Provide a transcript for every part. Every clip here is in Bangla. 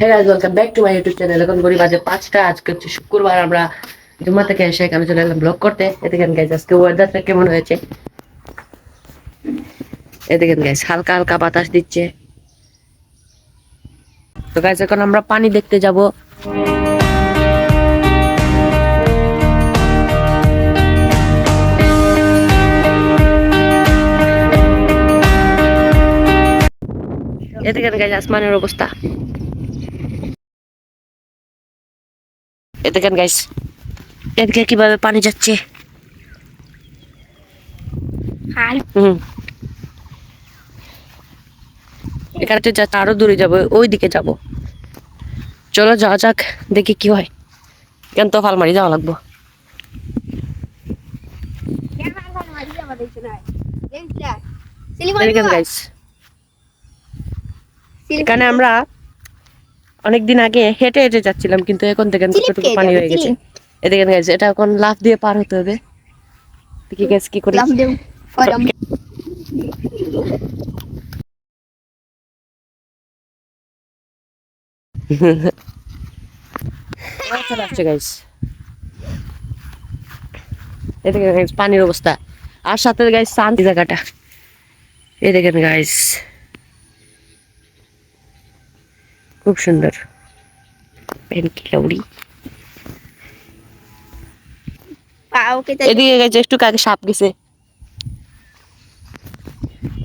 Hey guys, welcome back to my YouTube channel. এখন ঘড়ি বাজে 5টা। আজকে হচ্ছে শুক্রবার। আমরা জুম্মা থেকে এসে এখানে চলে এলাম ব্লগ করতে। দেখেন গাইস আজকে ওয়েদারটা কেমন হয়েছে। দেখেন গাইস হালকা হালকা বাতাস দিচ্ছে। তো গাইস এখন আমরা পানি দেখতে যাব। দেখেন গাইস আসমানের অবস্থা। দেখেন গাইস এদিকে কিভাবে পানি যাচ্ছে। এখানে তো যা আরো দূরে যাবো, ওই দিকে যাব। চলো যাওয়া যাক, দেখি কি হয়। কেন তো ফালমারি যাওয়া লাগবো। এখানে আমরা অনেকদিন আগে হেঁটে হেঁটে যাচ্ছিলাম, কিন্তু এখন দেখেন কতটুকু পানি হয়ে গেছে। এদিকে গেছে, এটা এখন লাফ দিয়ে পার হতে হবে। দেখি গেছে কি করি। পানির অবস্থা আর সাথে গাইস শান্তি জায়গাটা। এই দেখেন গাইস খুব সুন্দর। এদিকে গাইস একটু আগে সাপ গেছে।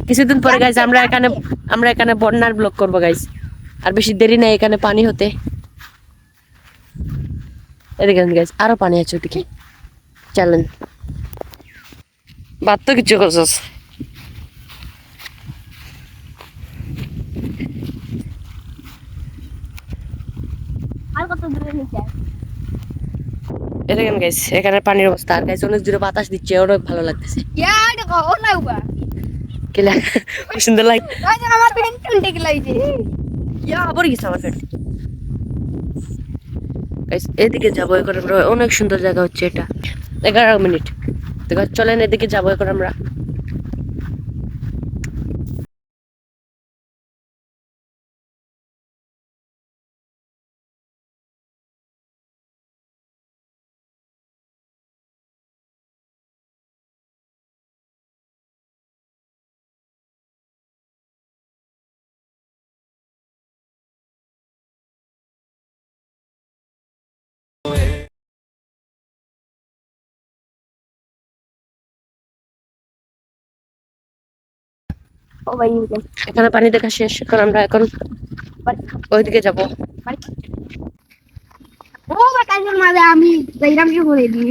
কিছুদিন পরে গাইস আমরা এখানে বন্যার ব্লগ করবো গাইস। আর বেশি দেরি নাই এখানে পানি হতে। এদিকে গাইস আরো পানি আছে ওদিকে। চলেন, বাদ তো কিছু করছস। দেখেন গাইস এখানে পানির অবস্থা। আর গাইস অনেক জোরে বাতাস দিচ্ছে, অনেক ভালো লাগতেছে। সুন্দর লাগে। এদিকে যাবো এখন আমরা, অনেক সুন্দর জায়গা হচ্ছে এটা। 11 মিনিট। চলেন এদিকে যাবো এখন আমরা। এখানে পানি দেখা শেষ, এখন আমরা এখন ওইদিকে যাবো। আমি যাইরাম কি করে দিই।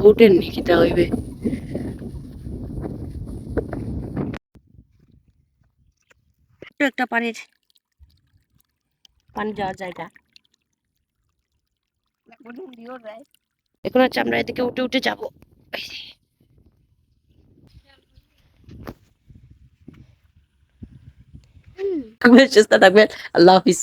উঠেন নিকিতা হইবে। একটা পানি যাওয়ার জায়গা। এখন হচ্ছে আমরা এদিকে উঠে উঠে যাবো। সুস্থ থাকবেন, আল্লাহ হাফিজ।